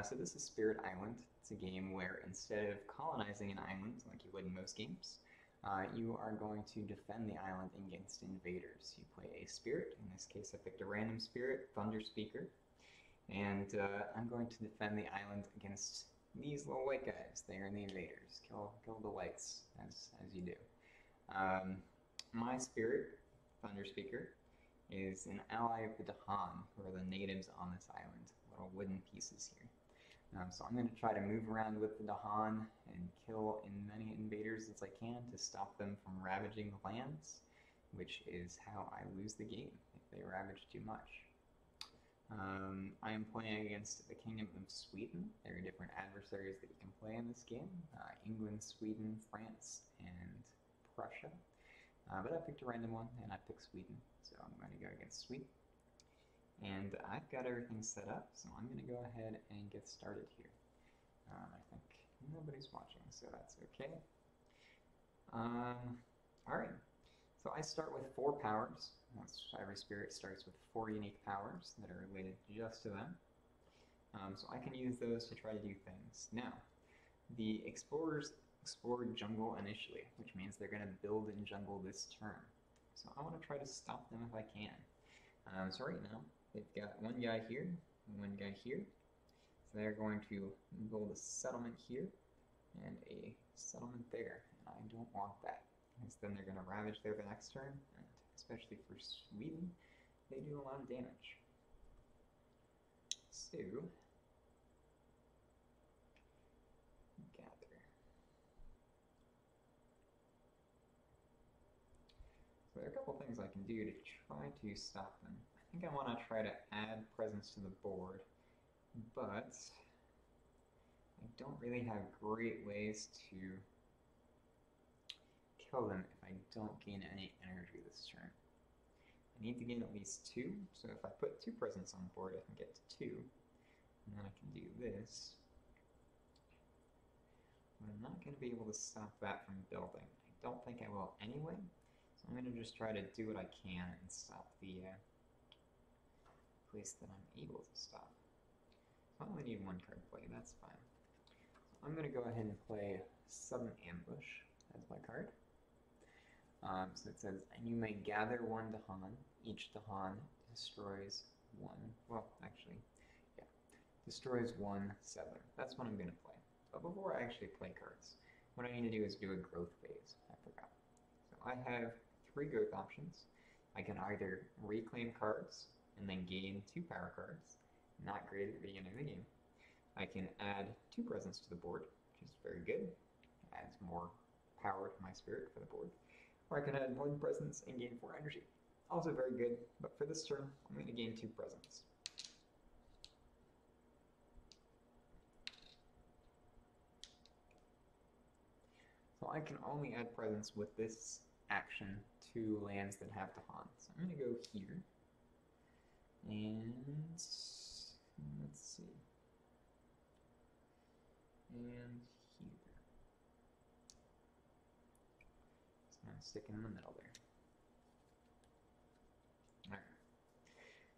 So this is Spirit Island. It's a game where instead of colonizing an island like you would in most games, you are going to defend the island against invaders. You play a spirit. In this case, I picked a random spirit, Thunderspeaker, and I'm going to defend the island against these little white guys. They are the invaders. Kill the whites, as you do. My spirit, Thunderspeaker, is an ally of the Dahan, who are the natives on this island, little wooden pieces here. So I'm going to try to move around with the Dahan and kill as many invaders as I can to stop them from ravaging the lands, which is how I lose the game if they ravage too much. I am playing against the Kingdom of Sweden. There are different adversaries that you can play in this game. England, Sweden, France, and Prussia. But I picked a random one, and I picked Sweden, so I'm going to go against Sweden. And I've got everything set up, so I'm going to go ahead and get started here. I think nobody's watching, so that's okay. Alright, so I start with 4 powers. Every spirit starts with 4 unique powers that are related just to them. So I can use those to try to do things. Now, the explorers explore jungle initially, which means they're going to build in jungle this turn. So I want to try to stop them if I can. So right now, they've got one guy here and one guy here. So they're going to build a settlement here and a settlement there. And I don't want that, because then they're going to ravage there the next turn, and especially for Sweden, they do a lot of damage. So, gather. So there are a couple things I can do to try to stop them. I think I want to try to add presence to the board, but I don't really have great ways to kill them if I don't gain any energy this turn. I need to gain at least 2, so if I put 2 presence on the board, I can get to 2, and then I can do this. But I'm not going to be able to stop that from building. I don't think I will anyway, so I'm going to just try to do what I can and stop the place that I'm able to stop. So I only need 1 card play, that's fine. So I'm going to go ahead and play Sudden Ambush as my card. So it says, and you may gather 1 Dahan. Each Dahan destroys 1, well, actually, yeah, destroys 1 settler. That's what I'm going to play. But before I actually play cards, what I need to do is do a growth phase. I forgot. So I have 3 growth options. I can either reclaim cards and then gain 2 power cards, not great at the beginning of the game. I can add 2 presence to the board, which is very good. Adds more power to my spirit for the board. Or I can add 1 presence and gain 4 energy. Also very good, but for this turn, I'm going to gain 2 presence. So I can only add presence with this action to lands that have Dahan. So I'm going to go here. And let's see. And here. So I'm sticking in the middle there. Alright.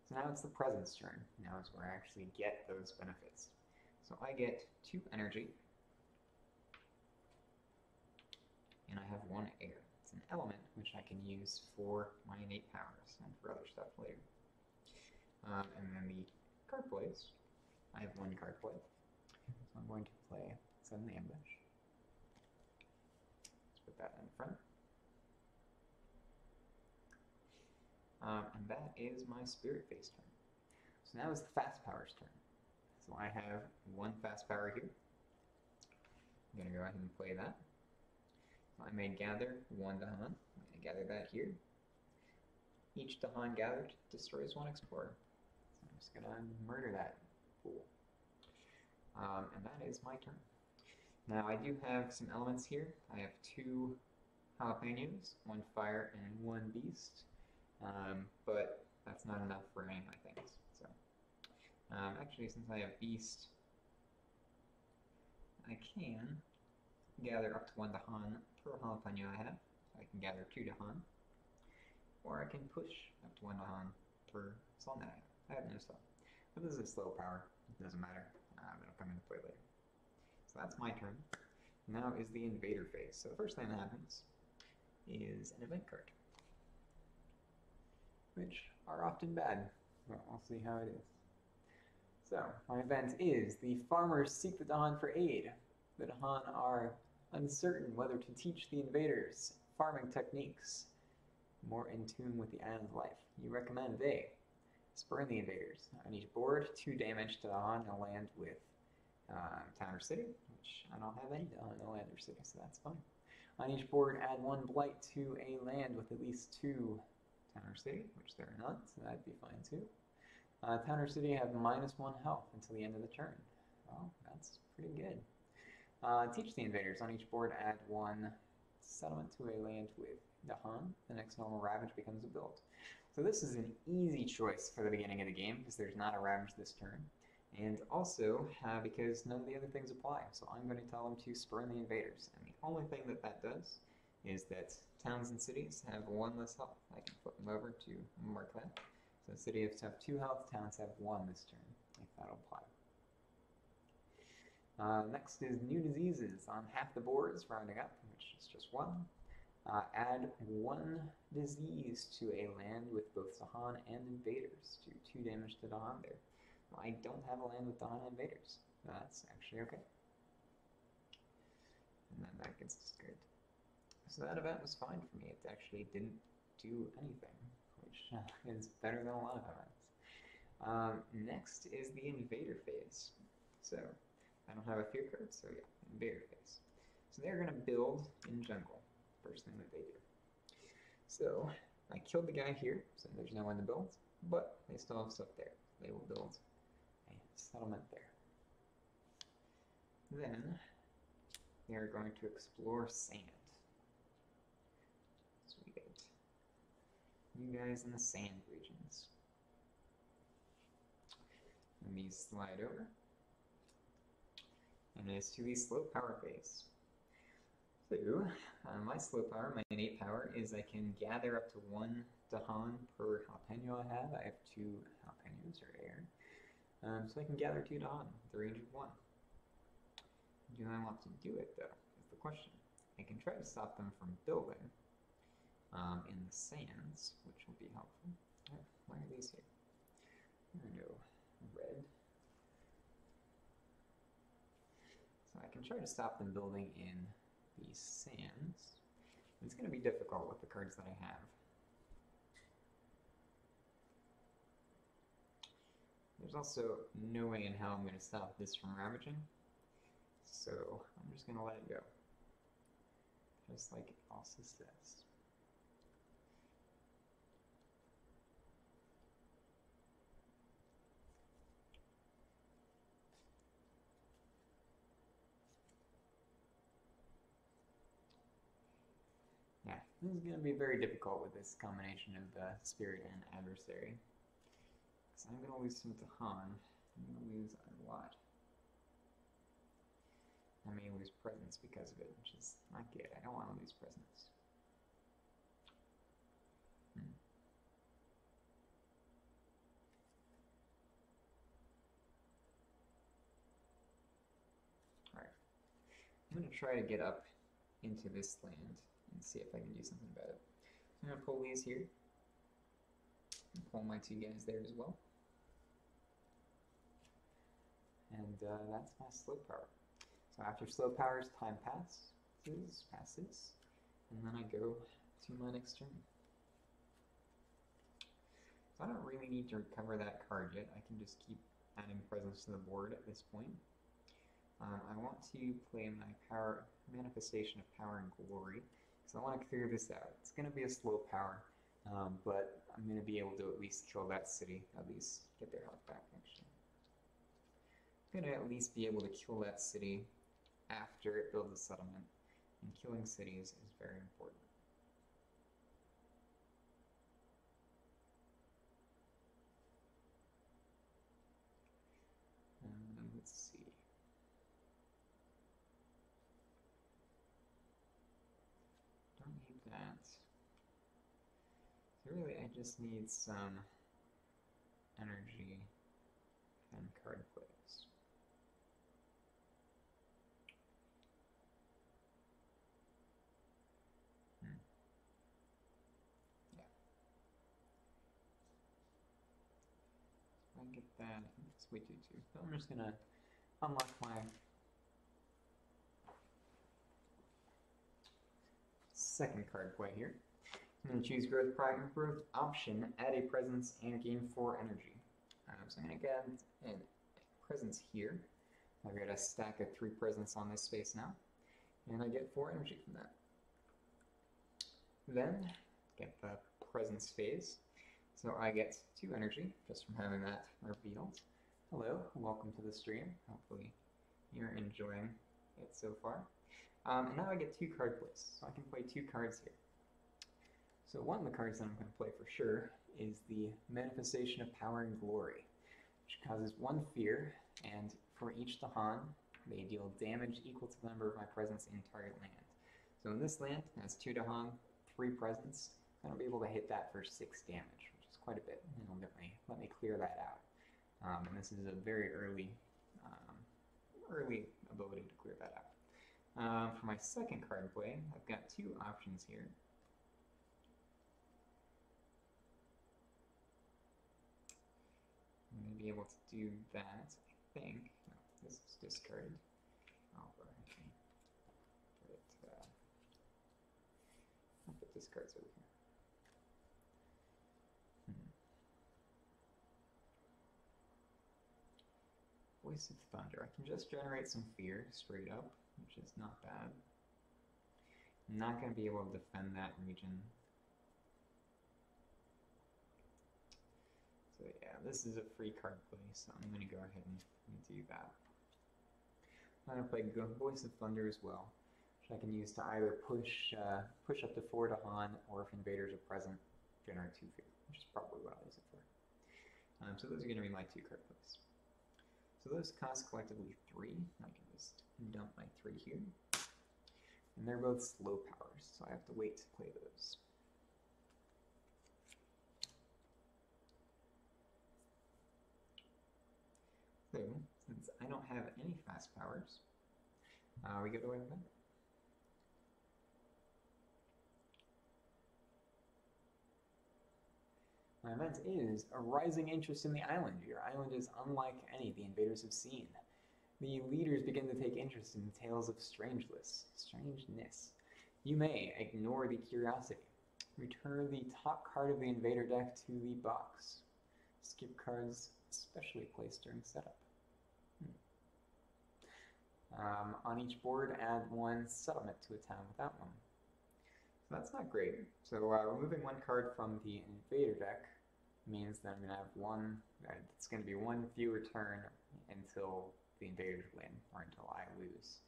So now it's the presence turn. Now is where I actually get those benefits. So I get 2 energy. And I have 1 air. It's an element which I can use for my innate powers and for other stuff later. And then the card plays. I have 1 card play. So I'm going to play Sudden Ambush. Let's put that in front. And that is my spirit phase turn. So now is the fast powers turn. So I have 1 fast power here. I'm going to go ahead and play that. So I may gather 1 Dahan. I'm going to gather that here. Each Dahan gathered destroys 1 explorer. So I'm just going to murder that fool. And that is my turn. Now I do have some elements here. I have 2 jalapenos, 1 fire and 1 beast. But that's not enough for any of my things. So actually, since I have beast, I can gather up to 1 Dahan per jalapeno I have. So I can gather 2 Dahan. Or I can push up to 1 Dahan per salt that I have. I have no salt. But this is a slow power. It doesn't matter. I'm going to come into play later. So that's my turn. Now is the invader phase. So the first thing that happens is an event card, which are often bad. Well, I'll see how it is. So my event is the farmers seek the Dahan for aid. The Dahan are uncertain whether to teach the invaders farming techniques more in tune with the island's life. You recommend they spurn the invaders. On each board, 2 damage to Dahan and land with town or city, which I don't have any Dahan, no land or city, so that's fine. On each board, add 1 blight to a land with at least 2 town or city, which there are none, so that'd be fine too. Town or city have -1 health until the end of the turn. Well, that's pretty good. Teach the invaders. On each board, add 1 settlement to a land with Dahan. The next normal ravage becomes a build. So this is an easy choice for the beginning of the game because there's not a ravage this turn. And also because none of the other things apply. So I'm going to tell them to spurn the invaders. And the only thing that that does is that towns and cities have 1 less health. I can flip them over to mark that. So cities have 2 health, towns have 1 this turn, if that'll apply. Next is new diseases on half the boards, rounding up, which is just 1. Add 1 disease to a land with both Dahan and invaders. Do 2 damage to Dahan there. Well, I don't have a land with Dahan and invaders. That's actually okay. And then that gets discarded. So that event was fine for me. It actually didn't do anything, which is better than a lot of events. Next is the invader phase. So I don't have a fear card, so yeah, invader phase. So they're going to build in jungle, first thing that they do. So I killed the guy here, so there's no one to build, but they still have stuff there. They will build a settlement there. Then they are going to explore sand. So we get you guys in the sand regions. And these slide over. And it is to the slow power phase. So, my slow power, my innate power, is I can gather up to 1 Dahan per jalapeno I have. I have 2 jalapenos or air. So I can gather 2 Dahan with a range of 1. Do I want to do it, though, is the question. I can try to stop them from building in the sands, which will be helpful. Why are these here? There we go. Red. So I can try to stop them building in these sands. It's going to be difficult with the cards that I have. There's also no way in hell I'm going to stop this from ravaging. So I'm just going to let it go. Just like it also says. Yeah, this is going to be very difficult with this combination of Spirit and Adversary. Because I'm going to lose some Dahan. I'm going to lose a lot. I may lose presence because of it, which is not good. I don't want to lose presence. Alright. I'm going to try to get up into this land and see if I can do something about it. So I'm going to pull these here. And pull my 2 guys there as well. And that's my slow power. So after slow powers, time passes, and then I go to my next turn. So I don't really need to recover that card yet. I can just keep adding presence to the board at this point. I want to play my power manifestation of power and glory, because I want to figure this out. It's going to be a slow power, but I'm going to be able to at least kill that city, at least get their health back, actually. I'm going to at least be able to kill that city after it builds a settlement, and killing cities is very important. Let's see. Don't need that. So really, I just need some energy and card plays. get that. It's way too. So I'm just gonna unlock my second card play here. I'm going to choose growth option, add a presence, and gain 4 energy. So I'm going to get a presence here. I've got a stack of 3 presents on this space now, and I get 4 energy from that. Then get the presence phase. So I get 2 energy just from having that revealed. Hello, welcome to the stream. Hopefully you're enjoying it so far. And now I get 2 card plays, so I can play 2 cards here. So one of the cards that I'm going to play for sure is the Manifestation of Power and Glory, which causes 1 fear, and for each Dahan, they deal damage equal to the number of my presence in target land. So in this land, it has 2 Dahan, 3 presence, and I'll be able to hit that for 6 damage, which is quite a bit, and it'll let me clear that out. And this is a very early ability to clear that out. For my second card play, I've got 2 options here. I'm going to be able to do that, I think. No, this is discarded. I'll put this card's over here. Voice of Thunder. I can just generate some fear straight up, which is not bad. I'm not going to be able to defend that region. So yeah, this is a free card play, so I'm going to go ahead and do that. I'm going to play Voice of Thunder as well, which I can use to either push up to 4 Dahan, or if invaders are present, generate 2 fear, which is probably what I'll use it for. So those are going to be my 2 card plays. So those cost collectively 3. I can just dump my 3 here. And they're both slow powers, so I have to wait to play those. So, since I don't have any fast powers, we get away with that. My event is a rising interest in the island. Your island is unlike any the invaders have seen. The leaders begin to take interest in tales of strangeness. You may ignore the curiosity. Return the top card of the invader deck to the box. Skip cards specially placed during setup. On each board, add 1 settlement to a town without one. So that's not great. So removing 1 card from the invader deck means that I'm going to have it's going to be 1 fewer turn until the invaders win, or until I lose,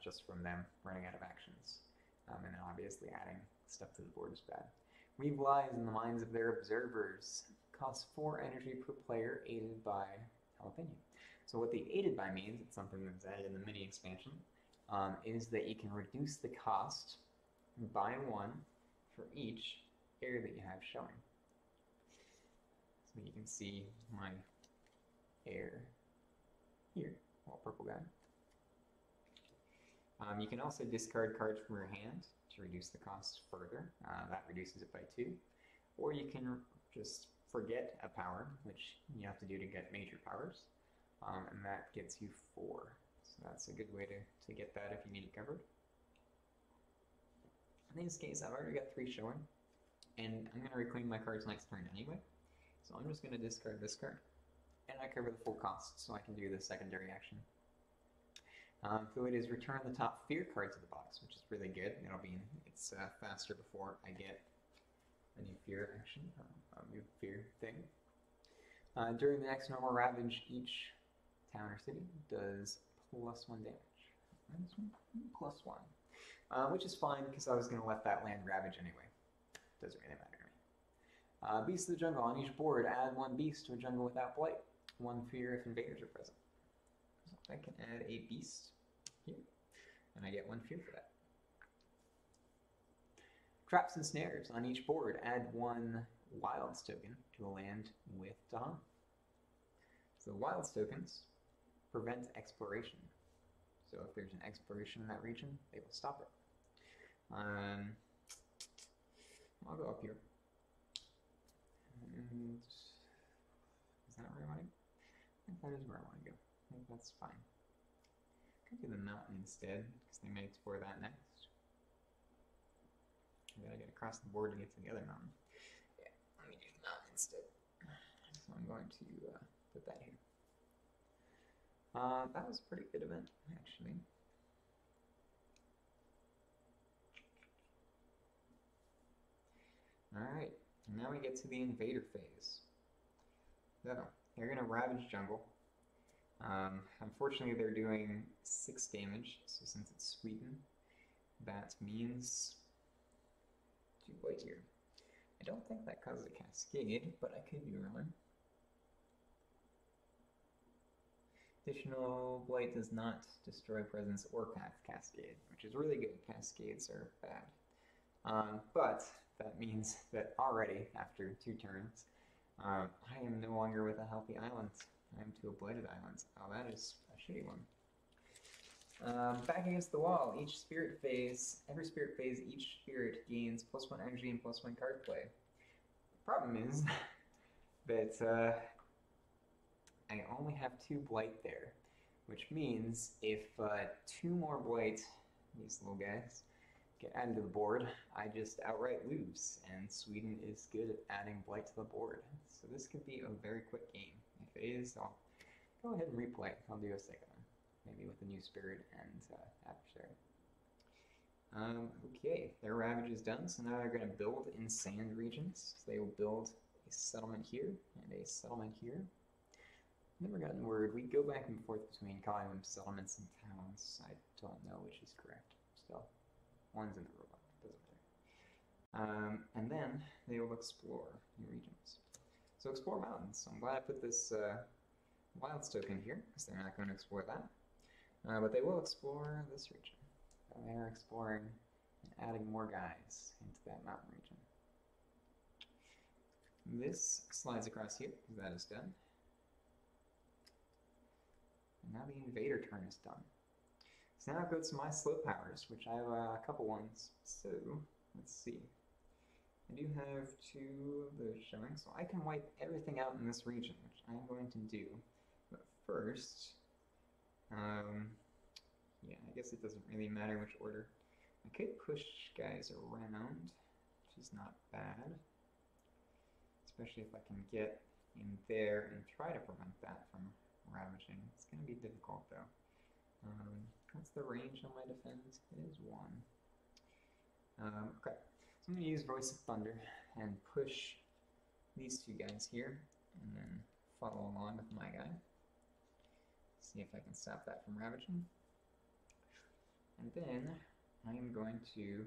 just from them running out of actions. And then obviously adding stuff to the board is bad. Weave lies in the minds of their observers. Costs 4 energy per player, aided by jalapeno. So what the aided by means, it's something that's added in the mini expansion, is that you can reduce the cost by 1 for each air that you have showing. So you can see my air here, little purple guy. You can also discard cards from your hand to reduce the cost further. That reduces it by 2. Or you can just forget a power, which you have to do to get major powers, and that gets you 4. So that's a good way to get that if you need it covered. In this case, I've already got 3 showing, and I'm going to reclaim my cards next turn anyway. So I'm just going to discard this card, and I cover the full cost, so I can do the secondary action. So it is return the top fear card to the box, which is really good. It's faster before I get a new fear action, a new fear thing. During the next normal ravage, each town or city does +1 damage. +1. Which is fine, because I was going to let that land ravage anyway. Doesn't really matter to me. Beast of the Jungle. On each board, add 1 beast to a jungle without blight. 1 fear if invaders are present. So I can add a beast here, and I get 1 fear for that. Traps and snares. On each board, add 1 wilds token to a land with Dahan. So wilds tokens prevent exploration. So if there's an exploration in that region, they will stop it. I'll go up here. And that where I want to go? I think that is where I want to go. I think that's fine. Could do the mountain instead, because they may explore that next. I gotta get across the board to get to the other mountain. Yeah, let me do the mountain instead. So I'm going to put that here. That was a pretty good event, actually. Alright, now we get to the invader phase. So, they're going to ravage jungle. Unfortunately, they're doing 6 damage, so since it's Sweden, that means 2 blight here. I don't think that causes a cascade, but I could be wrong. Additional blight does not destroy presence or cascade, which is really good. Cascades are bad. But that means that already, after 2 turns, I am no longer with a healthy island. I am to a blighted island. Oh, that is a shitty one. Back against the wall. Every spirit phase, each spirit gains +1 energy and +1 card play. The problem is that I only have 2 blight there, which means if 2 more blight, these little guys, get added to the board, I just outright lose, and Sweden is good at adding blight to the board. So this could be a very quick game. If it is, I'll go ahead and replay. I'll do a second one, maybe with a new spirit and Adversary. Okay, their ravage is done, so now they're going to build in sand regions. So they will build a settlement here and a settlement here. Never gotten word. We go back and forth between calling them settlements and towns. I don't know which is correct. Still, one's in the robot. Doesn't matter. And then they will explore new regions. So explore mountains. So I'm glad I put this Wilds token here, because they're not going to explore that. But they will explore this region. So they are exploring and adding more guys into that mountain region. This slides across here, because that is done. And now the invader turn is done. So now it goes to my slow powers, which I have a couple ones. So let's see. I do have 2 of those showing, so I can wipe everything out in this region, which I'm going to do. But first, yeah, I guess it doesn't really matter which order. I could push guys around, which is not bad. Especially if I can get in there and try to prevent that from ravaging. It's going to be difficult though. What's the range on my defense? It is 1. Okay, so I'm going to use Voice of Thunder and push these 2 guys here, and then follow along with my guy. See if I can stop that from ravaging. And then I'm going to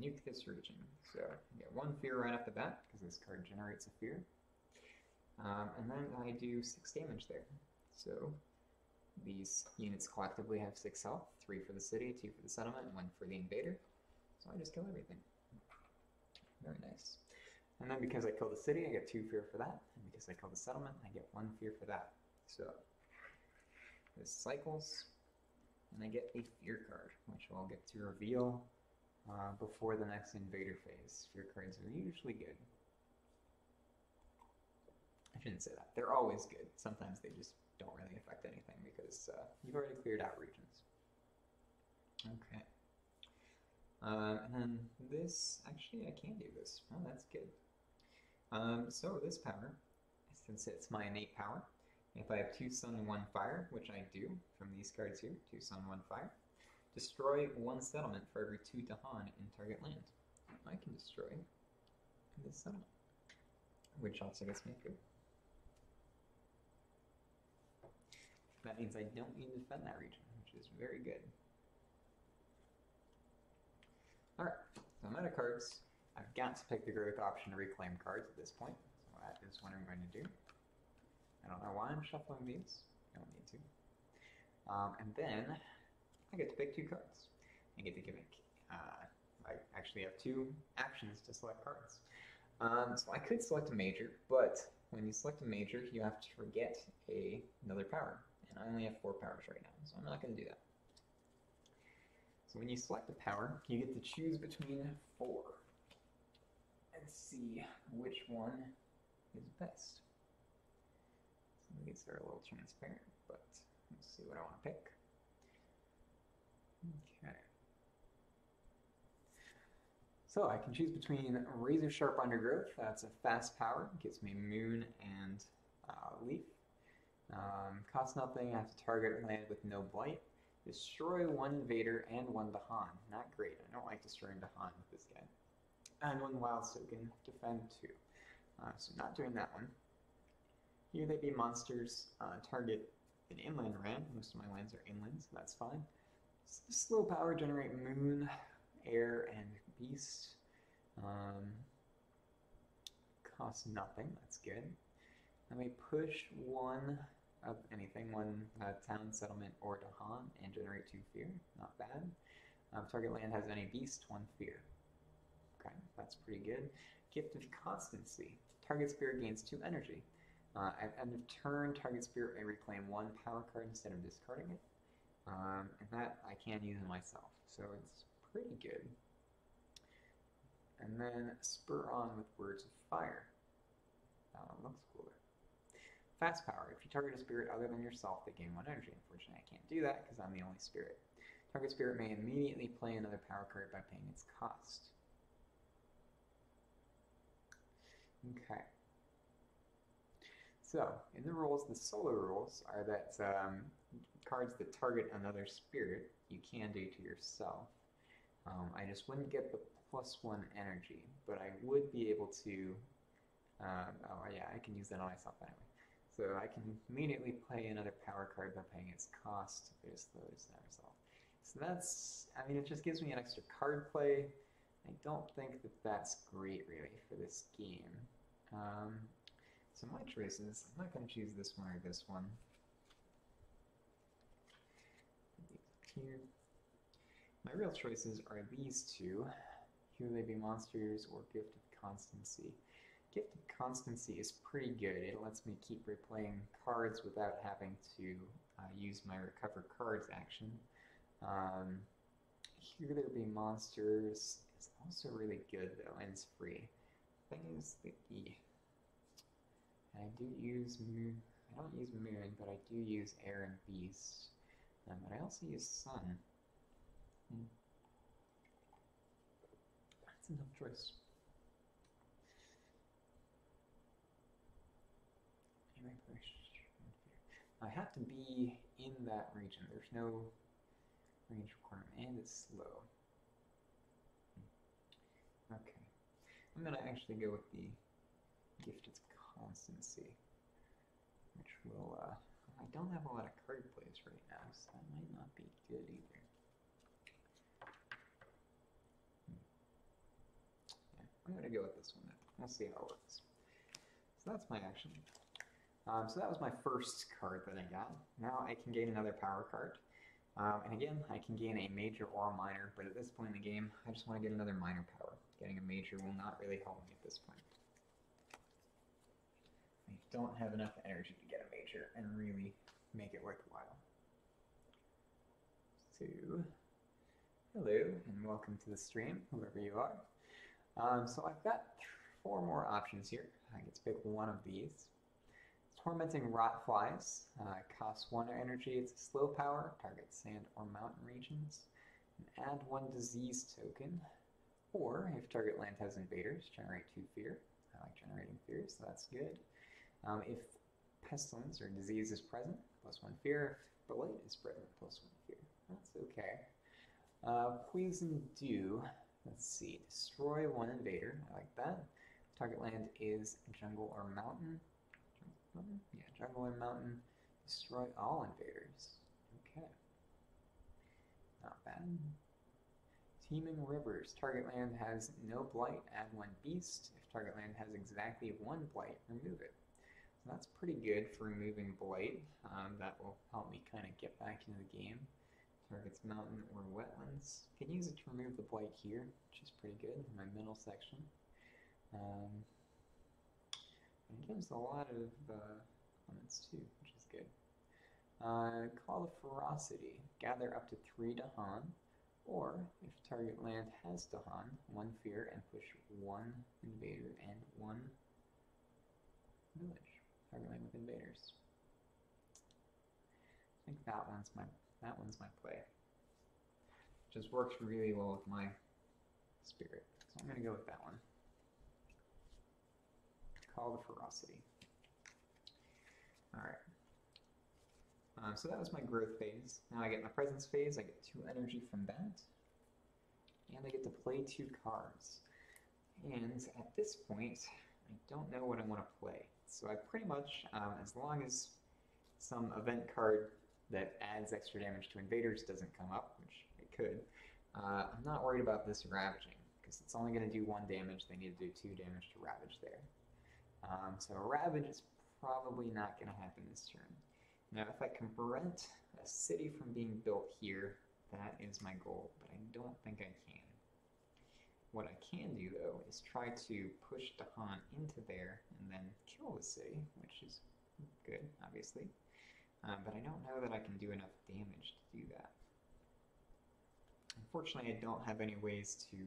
nuke this region. So I get 1 fear right off the bat, because this card generates a fear. And then I do 6 damage there. So these units collectively have 6 health, 3 for the city, 2 for the settlement, and 1 for the invader. So I just kill everything. Very nice. And then because I kill the city, I get 2 fear for that. And because I kill the settlement, I get 1 fear for that. So this cycles, and I get a fear card, which I'll get to reveal before the next invader phase. Fear cards are usually good. I shouldn't say that. They're always good. Sometimes they just don't really affect anything because you've already cleared out regions. Okay. And then this, actually I can do this. Oh, that's good. So this power, since it's my innate power, if I have 2 sun and 1 fire, which I do from these cards here, 2 sun, 1 fire, destroy 1 settlement for every 2 Dahan in target land. I can destroy this settlement, which also gets me a fear. That means I don't need to defend that region, which is very good. Alright, so I'm out of cards. I've got to pick the growth option to reclaim cards at this point, so that is what I'm going to do. I don't know why I'm shuffling these. I don't need to. And then I get to pick 2 cards. I get to give it. I actually have 2 actions to select cards. So I could select a major, but when you select a major, you have to forget another power. And I only have 4 powers right now, so I'm not going to do that. So when you select a power, you get to choose between 4 and see which one is best. These are a little transparent, but let's see what I want to pick. Okay. So I can choose between Razor Sharp Undergrowth, that's a fast power, gives me Moon and Leaf. Costs nothing, I have to target land with no blight. Destroy one Invader and one Dahan. Not great, I don't like destroying Dahan with this guy. And one Wild Token, defend 2. So not doing that one. Here they be monsters, target an inland land. Most of my lands are inland, so that's fine. Slow power, generate Moon, Air, and Beast. Costs nothing, that's good. Let me push one of anything, one town, settlement, or Dahan, and generate 2 fear. Not bad. Target land has any beast, 1 fear. Okay, that's pretty good. Gift of Constancy. Target spirit gains 2 energy. At end of turn, target spirit may reclaim 1 power card instead of discarding it. And that I can use it myself, so it's pretty good. And then Spur On with Words of Fire. That one looks cooler. Fast power. If you target a spirit other than yourself, they gain 1 energy. Unfortunately, I can't do that because I'm the only spirit. Target spirit may immediately play another power card by paying its cost. Okay. So, in the rules, the solo rules are that cards that target another spirit, you can do to yourself. I just wouldn't get the +1 energy, but I would be able to, oh yeah, I can use that on myself anyway. So I can immediately play another power card by paying its cost if I just throw this at myself. So that's, I mean, it just gives me an extra card play. I don't think that that's great, really, for this game. So my choices, I'm not going to choose this one or this one. Here. My real choices are these 2. Here they be monsters or Gift of Constancy. Gift of Constancy is pretty good. It lets me keep replaying cards without having to use my Recover Cards action. Here there be monsters is also really good though, and it's free. Thing is the E. And I do use Moon. I don't use Moon, but I do use Air and Beast. But I also use Sun. That's a tough choice. I have to be in that region. There's no range requirement, and it's slow. Okay. I'm going to actually go with the Gift of Constancy, which will, I don't have a lot of card plays right now, so that might not be good either. Yeah, I'm going to go with this one then. We'll see how it works. So that's my action. So that was my first card that I got. Now I can gain another power card. And again, I can gain a major or a minor, but at this point in the game, I just want to get another minor power. Getting a major will not really help me at this point. I don't have enough energy to get a major and really make it worthwhile. So, hello and welcome to the stream, whoever you are. So I've got 4 more options here. I get to pick one of these. Tormenting Rotflies costs 1 energy. It's a slow power, targets sand or mountain regions. And add 1 disease token. Or, if target land has invaders, generate 2 fear. I like generating fear, so that's good. If pestilence or disease is present, +1 fear. If blight is present, +1 fear. That's okay. Poison Dew, let's see, destroy 1 invader. I like that. Target land is jungle or mountain. Yeah, jungle and mountain. Destroy all invaders. Okay. Not bad. Teeming Rivers. Target land has no blight. Add 1 beast. If target land has exactly 1 blight, remove it. So that's pretty good for removing blight. That will help me kind of get back into the game. Targets mountain or wetlands. Can use it to remove the blight here, which is pretty good in my middle section. And it gives a lot of elements too, which is good. Call of Ferocity. Gather up to 3 Dahan, or if target land has Dahan, 1 fear and push 1 invader and 1 village. Target land with invaders. think that one's my play. Just works really well with my spirit, so I'm gonna go with that one. Call the Ferocity. All right. So that was my growth phase. Now I get my presence phase. I get 2 energy from that, and I get to play 2 cards. And at this point, I don't know what I want to play. So I pretty much, as long as some event card that adds extra damage to invaders doesn't come up, which it could, I'm not worried about this ravaging, because it's only going to do 1 damage. They need to do 2 damage to ravage there. So a ravage is probably not going to happen this turn. Now if I can prevent a city from being built here, that is my goal, but I don't think I can. What I can do though is try to push Dahan into there and then kill the city, which is good, obviously. But I don't know that I can do enough damage to do that. Unfortunately, I don't have any ways to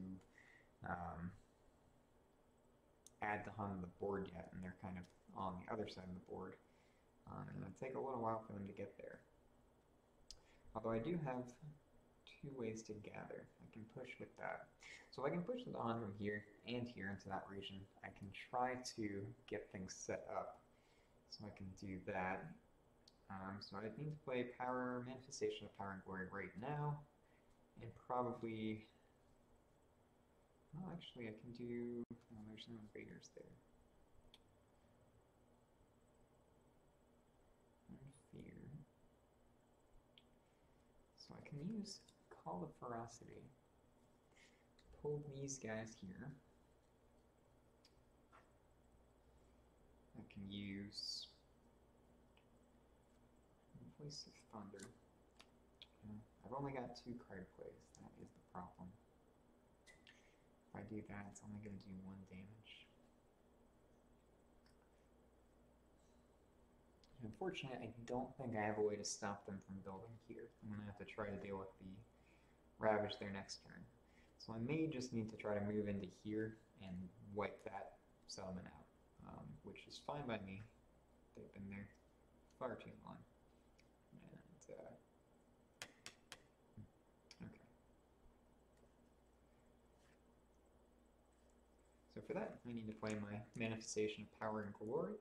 add Dahan to the board yet, and they're kind of on the other side of the board. And it'll take a little while for them to get there. Although I do have 2 ways to gather. I can push with that. So if I can push the Dahan from here and here into that region, I can try to get things set up. So I can do that. So I need to play Power, Manifestation of Power and Glory right now, and probably, well actually I can do, oh, there's no invaders there. Fear. So I can use Call of Ferocity. Pull these guys here. I can use Voice of Thunder. I've only got 2 card plays. That is the problem. If I do that, it's only going to do 1 damage. Unfortunately, I don't think I have a way to stop them from building here. I'm going to have to try to deal with the Ravage their next turn. So I may just need to try to move into here and wipe that settlement out, which is fine by me. They've been there far too long. And, okay. So for that, I need to play my Manifestation of Power and Glory.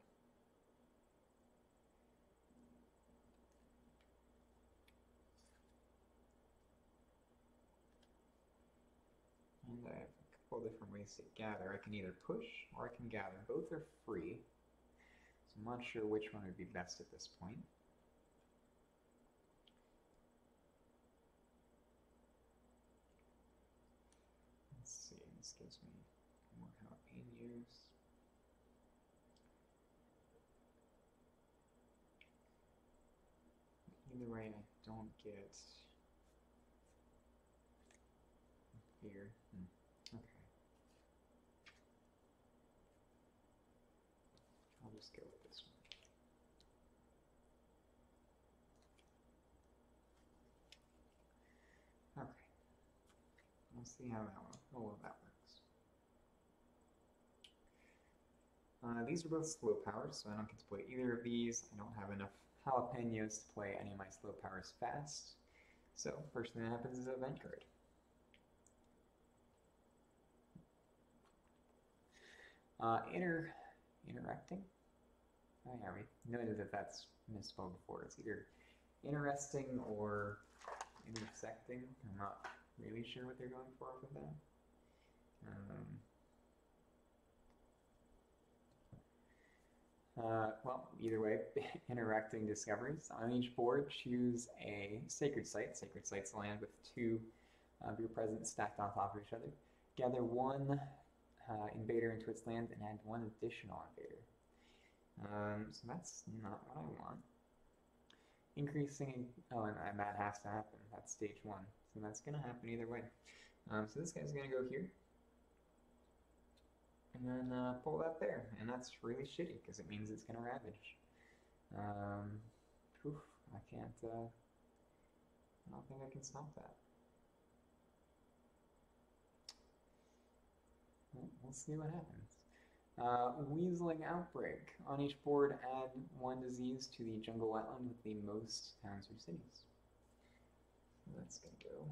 And I have a couple different ways to gather. I can either push or I can gather. Both are free, so I'm not sure which one would be best at this point. Let's see, this gives me more jalapenos. Either way, I don't get here. Okay. I'll just go with this one. Okay. We'll see how that works. These are both slow powers, so I don't get to play either of these. I don't have enough jalapenos to play any of my slow powers fast. So first thing that happens is an event card. Interacting. Oh yeah, we noted that that's misspelled before. It's either interesting or intersecting. I'm not really sure what they're going for with that. Well, either way, interacting discoveries. On each board, choose a sacred site. Sacred sites land with 2 of your presents stacked on top of each other. Gather 1 invader into its land and add 1 additional invader. So that's not what I want. Increasing, oh, and that has to happen. That's stage 1. So that's going to happen either way. So this guy's going to go here. And then pull that there. And that's really shitty because it means it's going to ravage. I can't, I don't think I can stop that. We'll see what happens. Weaseling Outbreak. On each board, add one disease to the jungle wetland with the most towns or cities. That's going to go.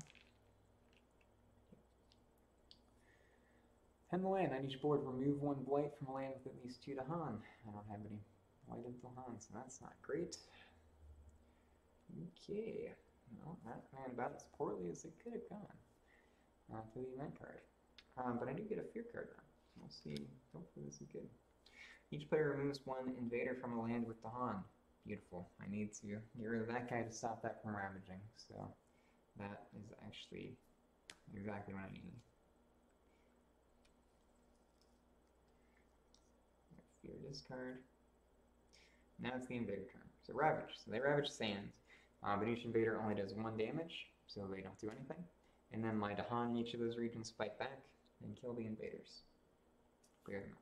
Tend the land. On each board, remove one blight from a land with at least 2 Dahan. I don't have any blighted Dahan, so that's not great. Okay. Well, that ran about as poorly as it could have gone for the event card. But I do get a fear card now. We'll see. Hopefully this is good. Each player removes one invader from a land with Dahan. Beautiful. I need to get rid of that guy to stop that from ravaging. So that is actually exactly what I need. Fear discard. Now it's the invader turn. So ravage. So they ravage sand. But each invader only does 1 damage, so they don't do anything. And then my Dahan in each of those regions fight back and kill the invaders. Clear them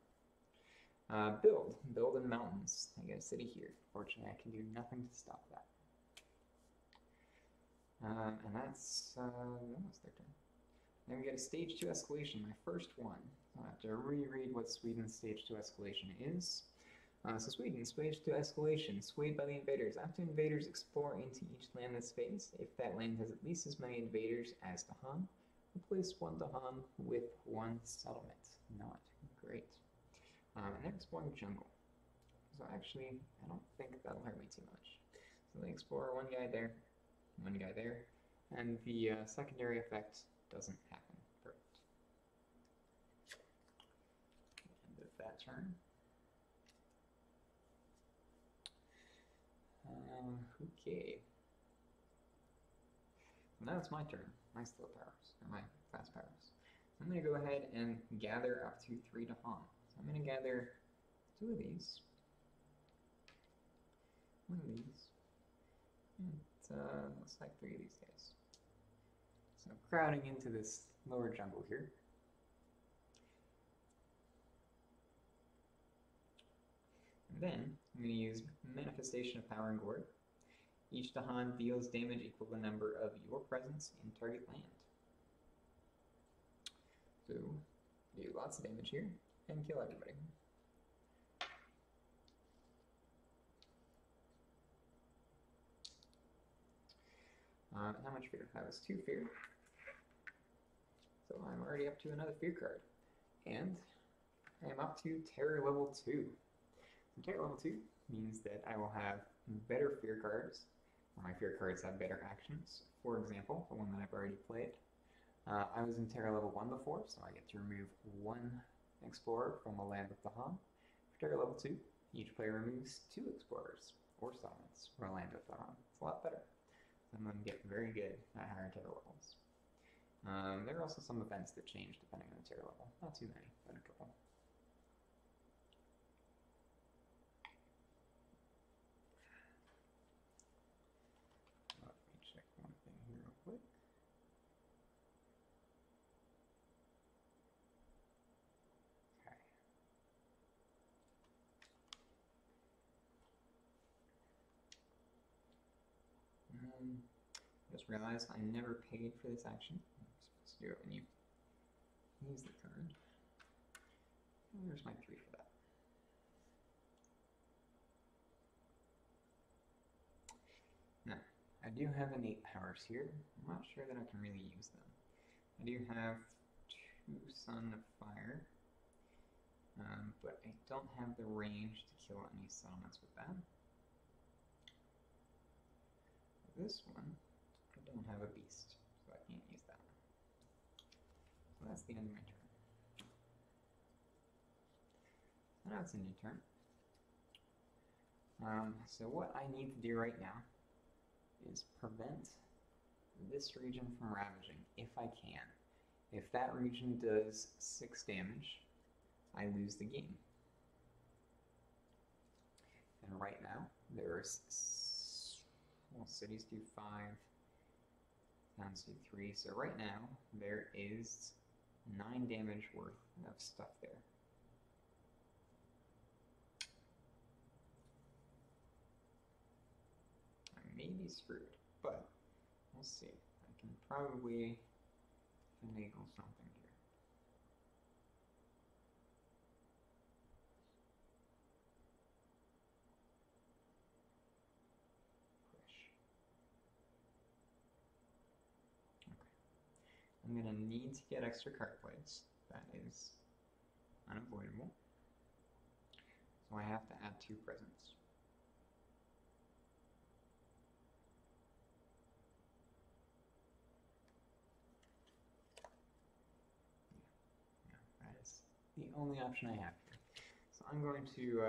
out. Build in mountains. I get a city here. Fortunately, I can do nothing to stop that. And that's almost their turn. Then we get a stage 2 escalation, my first one. So I have to reread what Sweden's stage 2 escalation is. So Sweden, stage 2 escalation, swayed by the invaders. After invaders explore into each land in space, if that land has at least as many invaders as Dahan, replace 1 Dahan with 1 settlement. Not great. And they're exploring jungle. So actually, I don't think that'll hurt me too much. So they explore 1 guy there, 1 guy there, and the secondary effect doesn't happen. Perfect. End of that turn. Okay. Now it's my turn. My slow powers, or my fast powers. So I'm going to go ahead and gather up to 3 Dahan. So I'm going to gather 2 of these. 1 of these. And looks like 3 of these guys. So crowding into this lower jungle here. And then I'm going to use Manifestation of Power and Gourd. Each Dahan deals damage equal to the number of your presence in target land. So do lots of damage here and kill everybody. How much fear? That was 2 fear. So I'm already up to another fear card. And I am up to terror level 2. So terror level 2 means that I will have better fear cards, or my fear cards have better actions. For example, the one that I've already played, I was in terror level 1 before, so I get to remove 1 explorer from a land with Dahan. For terror level 2, each player removes 2 explorers, or settlements, from a land with Dahan. It's a lot better. So I'm going to get very good at higher terror levels. There are also some events that change depending on the terror level. Not too many, but a couple. Let me check one thing here real quick. Okay. Just realized I never paid for this action. I'm supposed to do it when you use the card. Where's my 3 for that? Now, I do have innate powers here. I'm not sure that I can really use them. I do have 2 Sun of Fire, but I don't have the range to kill any settlements with that. This one, I don't have a beast, so I can't use that one. So that's the end of my turn. So now it's a new turn. So what I need to do right now is prevent this region from ravaging, if I can. If that region does 6 damage, I lose the game. And right now, there's cities do 5, towns do 3. So right now, there is 9 damage worth of stuff there. I may be screwed, but we'll see. I can probably finagle something here. I'm going to need to get extra card plays. That is unavoidable. So I have to add 2 presents. Yeah, that is the only option I have here. So I'm going to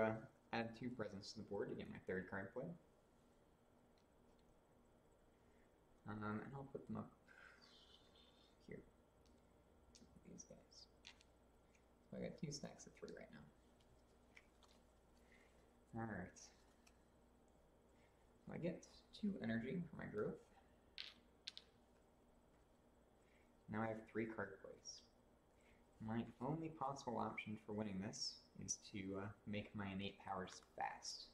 add 2 presents to the board to get my 3rd card play. And I'll put them up here. These guys. So I got 2 stacks of 3 right now. Alright. So I get 2 energy for my growth. Now I have 3 card plays. My only possible option for winning this is to make my innate powers fast.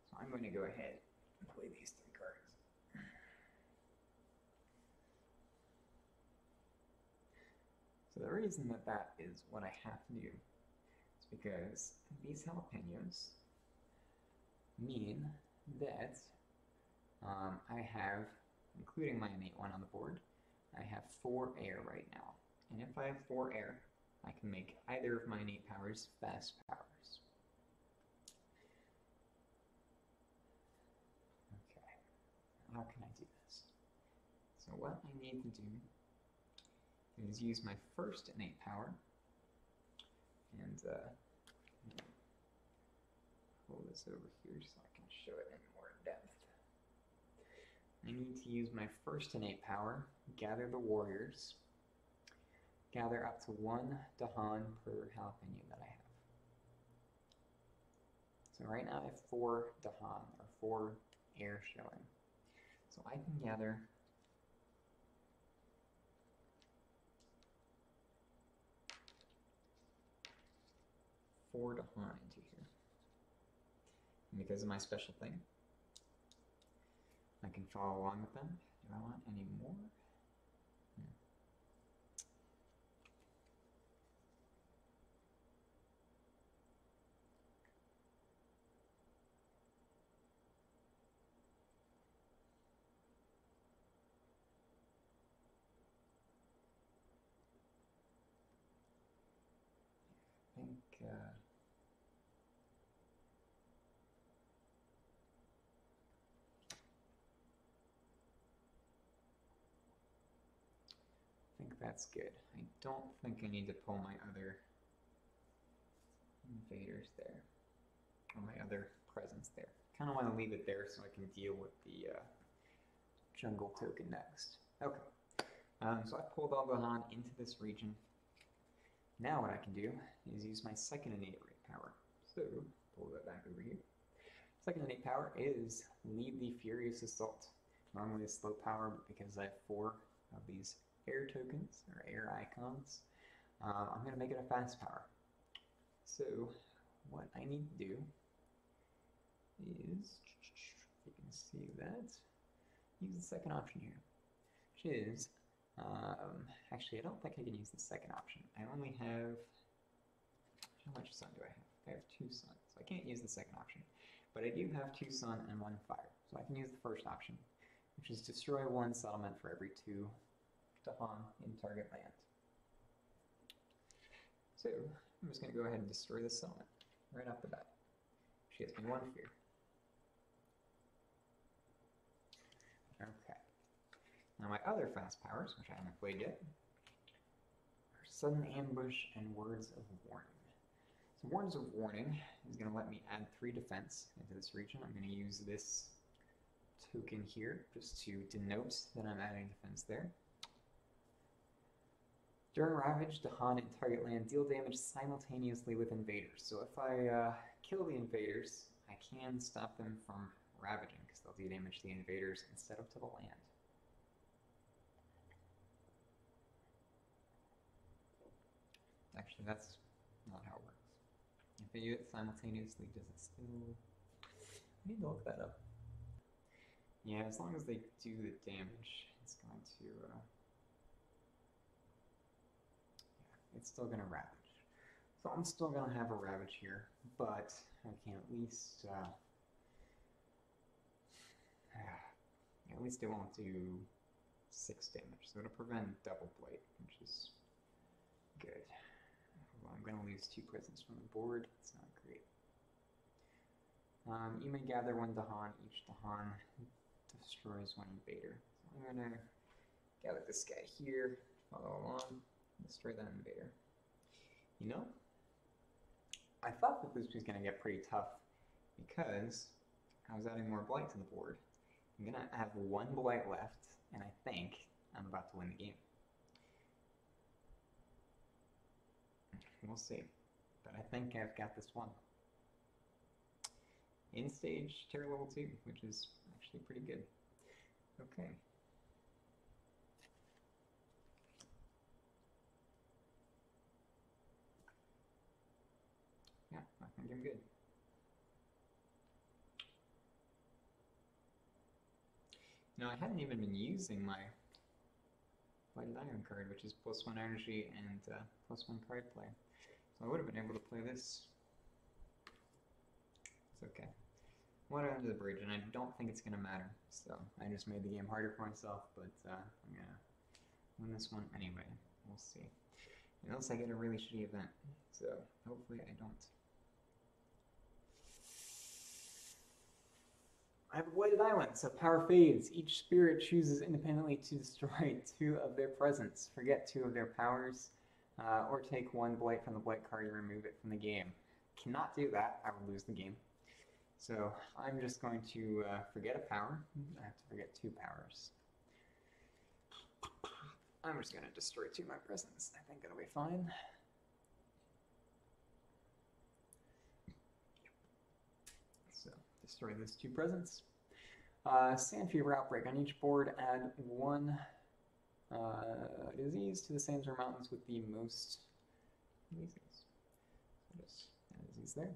So I'm going to go ahead and play these 3 cards. So the reason that that is what I have to do is because these jalapenos mean that I have, including my innate one on the board, I have 4 air right now. And if I have 4 air, I can make either of my innate powers fast powers. Okay, how can I do this? So what I need to do is use my first innate power and pull this over here so I can show it in more depth. I need to use my first innate power, gather the warriors, gather up to 1 Dahan per jalapeno that I have. So right now I have 4 Dahan, or 4 air showing. So I can gather 4 Dahan into here. And because of my special thing, I can follow along with them. Do I want any more? I think that's good. I don't think I need to pull my other invaders there, or my other presence there. Kind of want to leave it there so I can deal with the jungle token next. Okay, so I pulled all Dahan into this region. Now what I can do is use my second innate power. So, pull that back over here. Second innate power is lead the Furious Assault. Normally a slow power, but because I have 4 of these air tokens, or air icons, I'm going to make it a fast power. So, what I need to do is, if you can see that, use the second option here, which is, actually I don't think I can use the second option. I only have, how much sun do I have? I have 2 sun, so I can't use the second option. But I do have 2 sun and 1 fire, so I can use the first option, which is destroy 1 settlement for every 2 Dahan in target land. So, I'm just going to go ahead and destroy this settlement right off the bat. She gets me 1 fear. Okay. Now my other fast powers, which I haven't played yet, are Sudden Ambush and Words of Warning. So Words of Warning is going to let me add 3 defense into this region. I'm going to use this token here just to denote that I'm adding defense there. During Ravage, Dahan and target land deal damage simultaneously with invaders. So if I kill the invaders, I can stop them from ravaging because they'll do damage to the invaders instead of to the land. Actually, that's not how it works. If I do it simultaneously, does it still... I need to look that up. Yeah, as long as they do the damage, it's going to... it's still going to ravage. So I'm still going to have a ravage here, but I can at least it won't do 6 damage, so it'll prevent double blight, which is good. Well, I'm going to lose 2 presents from the board. It's not great. You may gather 1 Dahan. Each Dahan destroys 1 invader. So I'm going to gather this guy here, follow along, destroy that invader. You know, I thought that this was going to get pretty tough because I was adding more blight to the board. I'm going to have 1 blight left, and I think I'm about to win the game. We'll see. But I think I've got this one. In stage, terror level 2, which is actually pretty good. Okay. Yeah, I think I'm good. Now, I hadn't even been using my Blighted Iron card, which is +1 energy and +1 card play. So I would have been able to play this. It's okay. Water under the bridge, and I don't think it's going to matter. So I just made the game harder for myself, but I'm going to win this one anyway. We'll see. Unless I get a really shitty event. So hopefully I don't. I have a Blighted Island, so power fades. Each spirit chooses independently to destroy 2 of their presents. Forget 2 of their powers, or take 1 blight from the blight card and remove it from the game. Cannot do that, I would lose the game. So I'm just going to forget a power. I have to forget 2 powers. I'm just going to destroy 2 of my presents. I think it'll be fine. So destroy those 2 presents. Sand Fever Outbreak. On each board, add 1 disease to the sands or mountains with the most diseases. So just add a disease there.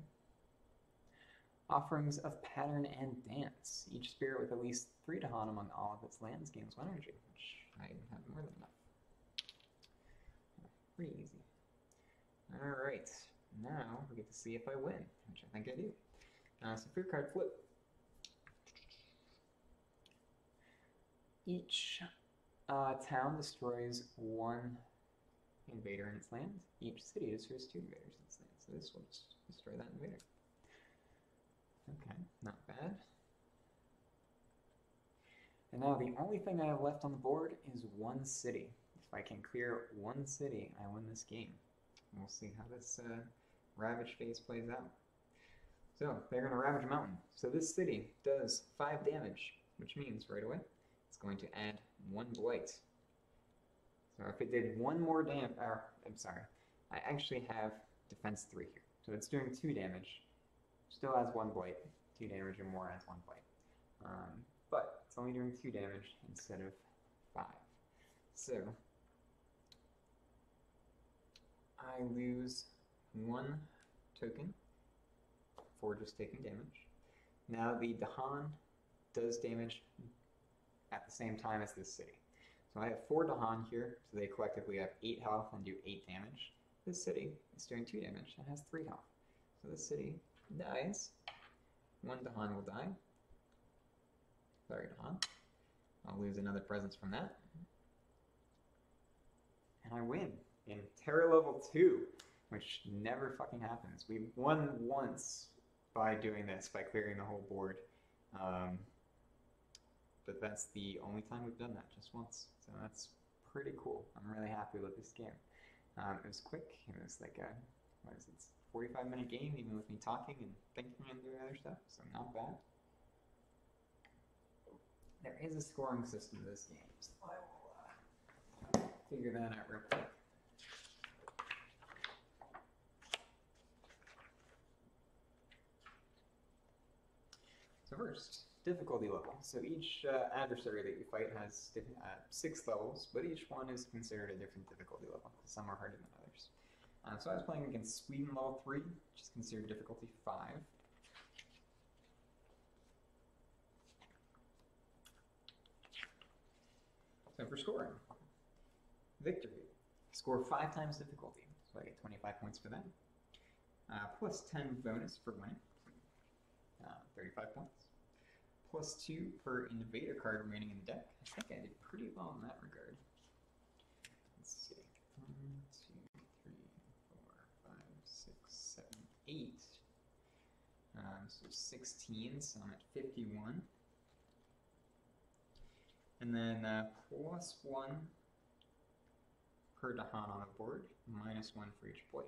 Offerings of Pattern and Dance. Each spirit with at least 3 Dahan among all of its lands gains 1 energy, which I have more than enough. Pretty easy. Alright, now we get to see if I win, which I think I do. So fear card flip. Each town destroys 1 invader in its land. Each city destroys 2 invaders in its land. So this will just destroy that invader. Okay, not bad. And now the only thing I have left on the board is 1 city. If I can clear 1 city, I win this game. We'll see how this Ravage phase plays out. So, they're going to Ravage a mountain. So this city does 5 damage, which means right away it's going to add 1 blight. So if it did 1 more damage, I'm sorry, I actually have defense 3 here. So it's doing 2 damage. Still has 1 blight. 2 damage or more has 1 blight. But it's only doing 2 damage instead of 5. So I lose 1 token for just taking damage. Now the Dahan does damage at the same time as this city. So I have 4 Dahan here, so they collectively have 8 health and do 8 damage. This city is doing 2 damage and has 3 health. So this city dies. 1 Dahan will die. Sorry, Dahan. I'll lose another presence from that. And I win in terror level 2, which never fucking happens. We won once by doing this, by clearing the whole board. But that's the only time we've done that, just once. So that's pretty cool. I'm really happy with this game. It was quick. It was like a, what is it, 45-minute game, even with me talking and thinking and doing other stuff, so not bad. There is a scoring system to this game, so I will figure that out real quick. So first, difficulty level. So each adversary that you fight has 6 levels, but each one is considered a different difficulty level. Some are harder than others. So I was playing against Sweden level 3, which is considered difficulty 5. So for scoring, victory, score 5 times difficulty, so I get 25 points for that. Plus 10 bonus for winning, 35 points. +2 per invader card remaining in the deck. I think I did pretty well in that regard. Let's see. 1, 2, 3, 4, 5, 6, 7, 8. So 16, so I'm at 51. And then +1 per Dahan on the board, -1 for each plate.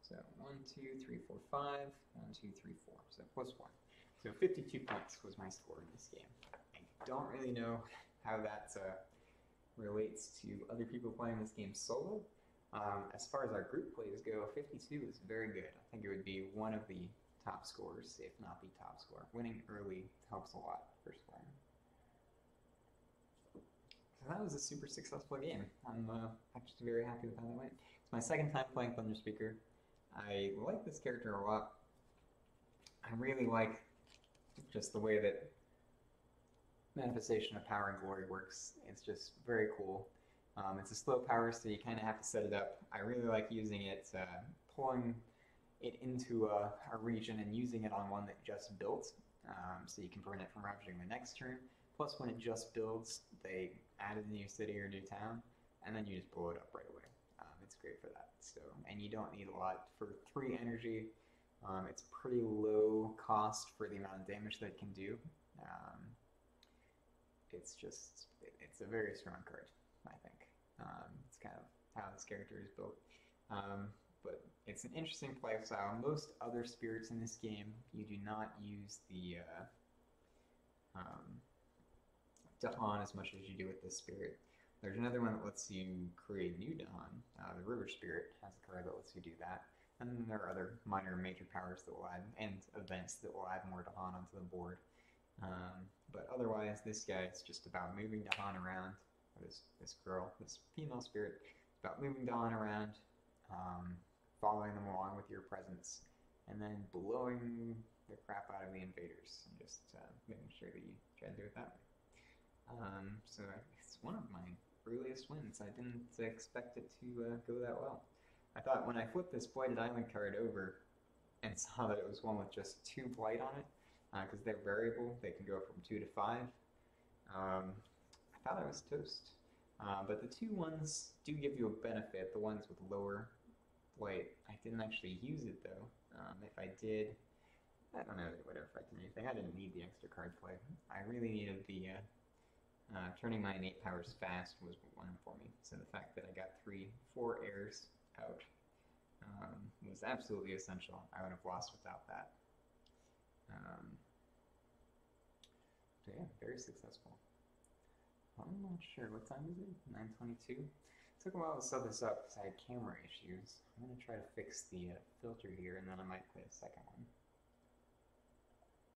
So 1, 2, 3, 4, 5, 1, 2, 3, 4. So +1. So 52 points was my score in this game. I don't really know how that relates to other people playing this game solo. As far as our group plays go, 52 is very good. I think it would be one of the top scores, if not the top score. Winning early helps a lot for scoring. So that was a super successful game. I'm actually very happy with how that went. It's my second time playing Thunderspeaker. I like this character a lot. I really like just the way that Manifestation of Power and Glory works. It's just very cool. It's a slow power, so you kind of have to set it up. I really like using it, pulling it into a region and using it on one that just built, so you can prevent it from ravaging the next turn. Plus, when it just builds, they add a new city or new town, and then you just blow it up right away. It's great for that. So, and you don't need a lot for 3 energy. It's pretty low cost for the amount of damage that it can do. It's a very strong card, I think. It's kind of how this character is built. But it's an interesting playstyle. Most other spirits in this game, you do not use the Dahan as much as you do with this spirit. There's another one that lets you create new Dahan. The River Spirit has a card that lets you do that. And then there are other minor and major powers that will add, and events that will add more Dahan onto the board. But otherwise, this guy is just about moving Dahan around. This girl, this female spirit, it's about moving Dahan around, following them along with your presence, and then blowing the crap out of the invaders, and just making sure that you try to do it that way. So it's one of my earliest wins. I didn't expect it to go that well. I thought when I flipped this Blighted Island card over and saw that it was one with just 2 Blight on it, because they're variable, they can go from 2 to 5, I thought I was toast. But the 2 ones do give you a benefit, the ones with lower Blight. I didn't actually use it though. If I did, I don't know that it would have affected anything. I didn't need the extra card play. I really needed the turning my innate powers fast was what won for me. So the fact that I got 4 heirs out was absolutely essential. I would have lost without that. So yeah, very successful. I'm not sure. What time is it? 9:22? Took a while to set this up because I had camera issues. I'm going to try to fix the filter here, and then I might play a second one.